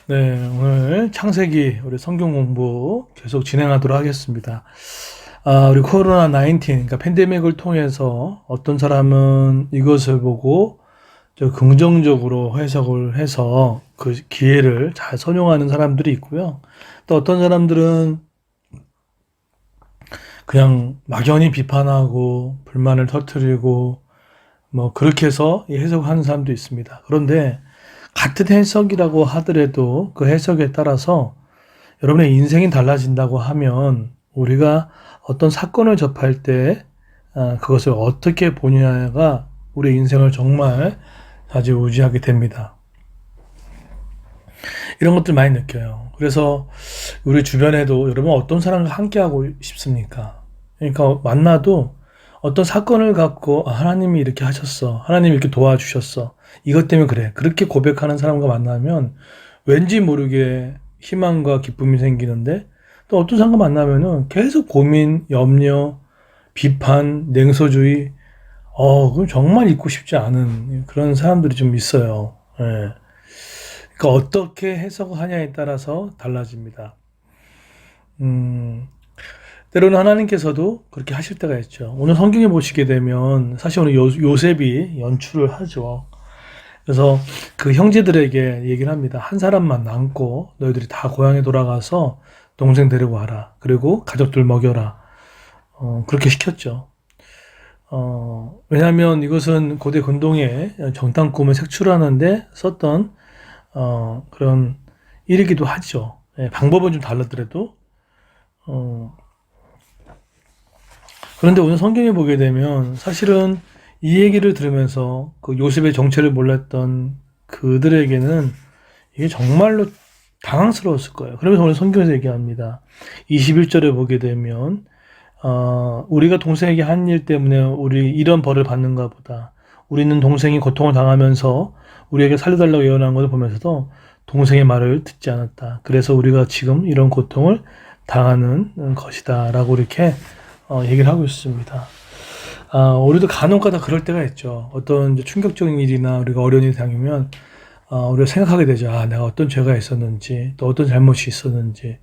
네, 오늘 창세기 우리 성경 공부 계속 진행하도록 하겠습니다. 우리 코로나19, 그러니까 팬데믹을 통해서 어떤 사람은 이것을 보고 저 긍정적으로 해석을 해서 그 기회를 잘 선용하는 사람들이 있고요. 또 어떤 사람들은 그냥 막연히 비판하고 불만을 터뜨리고 뭐 그렇게 해서 이 해석하는 사람도 있습니다. 그런데 같은 해석이라고 하더라도 그 해석에 따라서 여러분의 인생이 달라진다고 하면 우리가 어떤 사건을 접할 때 그것을 어떻게 보느냐가 우리 인생을 정말 좌지우지하게 됩니다. 이런 것들 많이 느껴요. 그래서 우리 주변에도 여러분 어떤 사람과 함께하고 싶습니까? 그러니까 만나도 어떤 사건을 갖고 하나님이 이렇게 하셨어. 하나님이 이렇게 도와주셨어. 이것 때문에 그래. 그렇게 고백하는 사람과 만나면 왠지 모르게 희망과 기쁨이 생기는데 또 어떤 사람과 만나면은 계속 고민, 염려, 비판, 냉소주의 그건 정말 있고 싶지 않은 그런 사람들이 좀 있어요. 예. 그러니까 어떻게 해석하냐에 따라서 달라집니다. 때로는 하나님께서도 그렇게 하실 때가 있죠. 오늘 성경에 보시게 되면 사실 오늘 요셉이 연출을 하죠. 그래서 그 형제들에게 얘기를 합니다. 한 사람만 남고 너희들이 다 고향에 돌아가서 동생 데리고 와라. 그리고 가족들 먹여라. 그렇게 시켰죠. 왜냐하면 이것은 고대 근동의 정탐꾼을 색출하는데 썼던 그런 일이기도 하죠. 예, 방법은 좀 다르더라도 그런데 오늘 성경에 보게 되면 사실은 이 얘기를 들으면서 그 요셉의 정체를 몰랐던 그들에게는 이게 정말로 당황스러웠을 거예요. 그러면서 오늘 성경에서 얘기합니다. 21절에 보게 되면 우리가 동생에게 한 일 때문에 우리 이런 벌을 받는가 보다. 우리는 동생이 고통을 당하면서 우리에게 살려달라고 예언한 것을 보면서도 동생의 말을 듣지 않았다. 그래서 우리가 지금 이런 고통을 당하는 것이다. 라고 이렇게 얘기를 하고 있습니다. 우리도 간혹가다 그럴 때가 있죠. 어떤 이제 충격적인 일이나 우리가 어려운 일이 당하면 우리가 생각하게 되죠. 내가 어떤 죄가 있었는지, 또 어떤 잘못이 있었는지.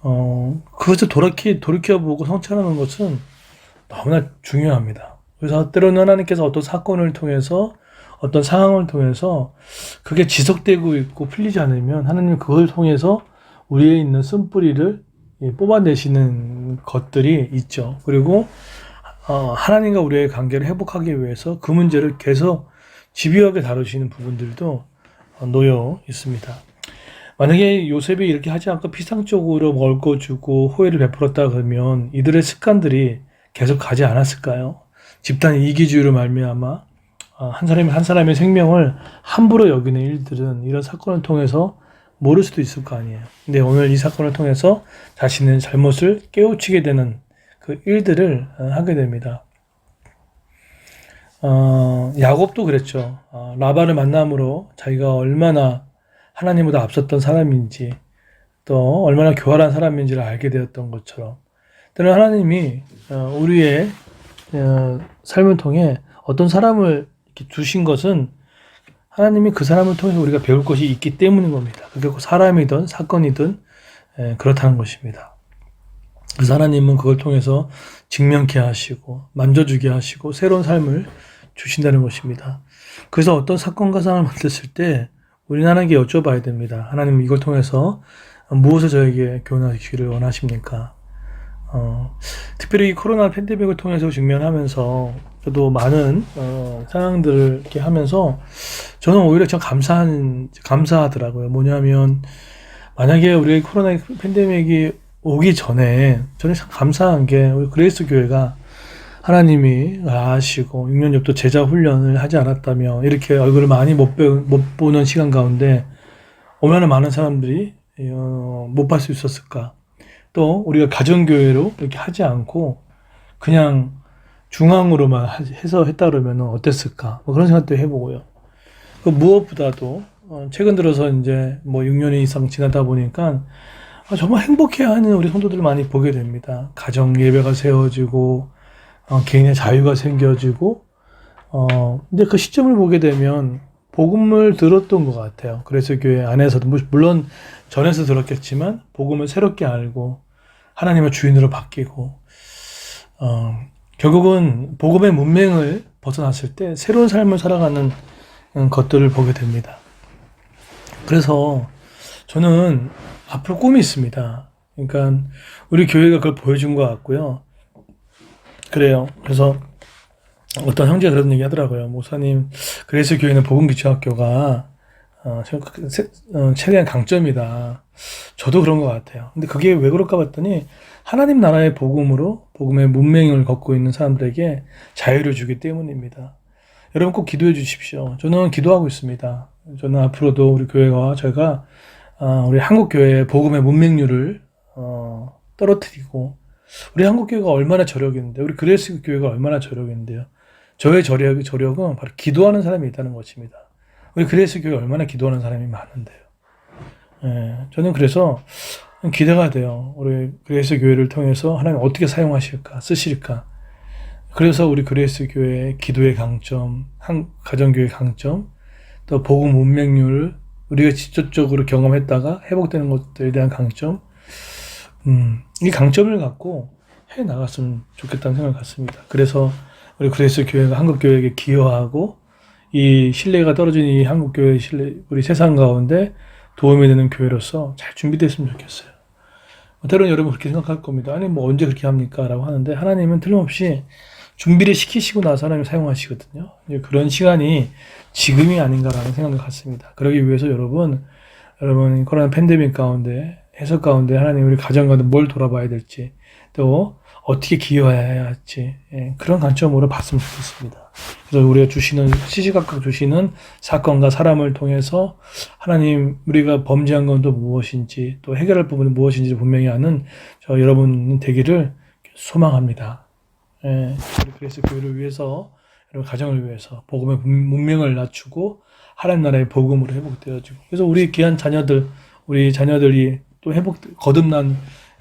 그것을 돌이켜보고 성찰하는 것은 너무나 중요합니다. 그래서 때로는 하나님께서 어떤 사건을 통해서, 어떤 상황을 통해서 그게 지속되고 있고 풀리지 않으면 하나님은 그걸 통해서 우리에 있는 쓴뿌리를 뽑아내시는 것들이 있죠. 그리고 하나님과 우리의 관계를 회복하기 위해서 그 문제를 계속 집요하게 다루시는 부분들도 놓여 있습니다. 만약에 요셉이 이렇게 하지 않고 피상적으로 먹어주고 호의를 베풀었다 그러면 이들의 습관들이 계속 가지 않았을까요? 집단 이기주의로 말미암아 한 사람의 생명을 함부로 여기는 일들은 이런 사건을 통해서 모를 수도 있을 거 아니에요. 근데 오늘 이 사건을 통해서 자신의 잘못을 깨우치게 되는 그 일들을 하게 됩니다. 야곱도 그랬죠. 라반을 만남으로 자기가 얼마나 하나님보다 앞섰던 사람인지 또 얼마나 교활한 사람인지를 알게 되었던 것처럼 때는 하나님이 우리의 삶을 통해 어떤 사람을 이렇게 두신 것은 하나님이 그 사람을 통해서 우리가 배울 것이 있기 때문인 겁니다. 그게 사람이든 사건이든 그렇다는 것입니다. 그래서 하나님은 그걸 통해서 직면케 하시고 만져주게 하시고 새로운 삶을 주신다는 것입니다. 그래서 어떤 사건과 상황을 만났을 때 우리는 하나님께 여쭤봐야 됩니다. 하나님 이걸 통해서 무엇을 저에게 교훈하시기를 원하십니까? 특별히 코로나 팬데믹을 통해서 직면하면서 저도 많은 상황들을 이렇게 하면서 저는 오히려 참 감사하더라고요. 뭐냐면 만약에 우리 코로나 팬데믹이 오기 전에 저는 참 감사한 게 우리 그레이스 교회가 하나님이 아시고 6년 옆도 제자 훈련을 하지 않았다면 이렇게 얼굴을 많이 못 보는 시간 가운데 얼마나 많은 사람들이 못 볼 수 있었을까. 또 우리가 가정교회로 이렇게 하지 않고 그냥 중앙으로만 해서 했다 그러면 어땠을까. 뭐 그런 생각도 해보고요. 그 무엇보다도 최근 들어서 이제 뭐 6년 이상 지나다 보니까 정말 행복해하는 우리 성도들을 많이 보게 됩니다. 가정 예배가 세워지고 개인의 자유가 생겨지고 근데 그 시점을 보게 되면 복음을 들었던 것 같아요. 그래서 교회 안에서도 물론 전에서 들었겠지만 복음을 새롭게 알고 하나님의 주인으로 바뀌고 결국은 복음의 문맹을 벗어났을 때 새로운 삶을 살아가는 것들을 보게 됩니다. 그래서 저는 앞으로 꿈이 있습니다. 그러니까 우리 교회가 그걸 보여준 것 같고요. 그래요. 그래서 어떤 형제가 그런 얘기 하더라고요. 목사님, 그래서 교회는 복음기초학교가 최대한 강점이다. 저도 그런 것 같아요. 근데 그게 왜 그럴까 봤더니 하나님 나라의 복음으로 복음의 문맹을 걷고 있는 사람들에게 자유를 주기 때문입니다. 여러분 꼭 기도해 주십시오. 저는 기도하고 있습니다. 저는 앞으로도 우리 교회와 저희가 우리 한국교회의 복음의 문맹률을 떨어뜨리고, 우리 한국교회가 얼마나 저력이 있는데, 우리 그레이스 교회가 얼마나 저력이 있는데요. 저의 저력은 바로 기도하는 사람이 있다는 것입니다. 우리 그레이스 교회 얼마나 기도하는 사람이 많은데요. 저는 그래서 기대가 돼요. 우리 그레이스 교회를 통해서 하나님 어떻게 사용하실까, 쓰실까. 그래서 우리 그레이스 교회의 기도의 강점, 가정교회의 강점, 또 복음 문맹률을 우리가 직접적으로 경험했다가 회복되는 것들에 대한 강점, 이 강점을 갖고 해 나갔으면 좋겠다는 생각을 갖습니다. 그래서 우리 그레이스 교회가 한국 교회에게 기여하고 이 신뢰가 떨어진 이 한국 교회의 신뢰, 우리 세상 가운데 도움이 되는 교회로서 잘 준비됐으면 좋겠어요. 때로는 여러분 그렇게 생각할 겁니다. 아니 뭐 언제 그렇게 합니까? 라고 하는데 하나님은 틀림없이 준비를 시키시고 나서 하나님 사용하시거든요. 그런 시간이 지금이 아닌가라는 생각을 갖습니다. 그러기 위해서 여러분 코로나 팬데믹 가운데 해석 가운데 하나님 우리 가정 가운데 뭘 돌아봐야 될지 또 어떻게 기여해야 할지 그런 관점으로 봤으면 좋겠습니다. 그래서 우리가 주시는 시시각각 주시는 사건과 사람을 통해서 하나님 우리가 범죄한 건 또 무엇인지 또 해결할 부분은 무엇인지 분명히 아는 저 여러분 되기를 소망합니다. 우리 그래서 교회를 위해서 여러분 가정을 위해서 복음의 문명을 낮추고 하나님 나라의 복음으로 회복되어지고 그래서 우리 귀한 자녀들 우리 자녀들이 또 거듭난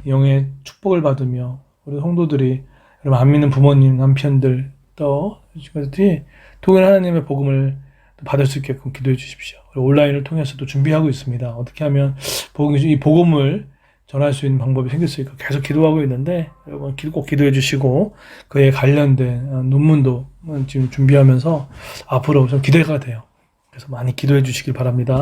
영의 축복을 받으며 우리 성도들이 여러분 안 믿는 부모님 남편들 또 친구들이 통일 하나님의 복음을 받을 수 있게끔 기도해 주십시오. 온라인을 통해서도 준비하고 있습니다. 어떻게 하면 이 복음을 전할 수 있는 방법이 생길 수 있고 계속 기도하고 있는데 여러분 꼭 기도해 주시고 그에 관련된 논문도 지금 준비하면서 앞으로 좀 기대가 돼요. 그래서 많이 기도해 주시길 바랍니다.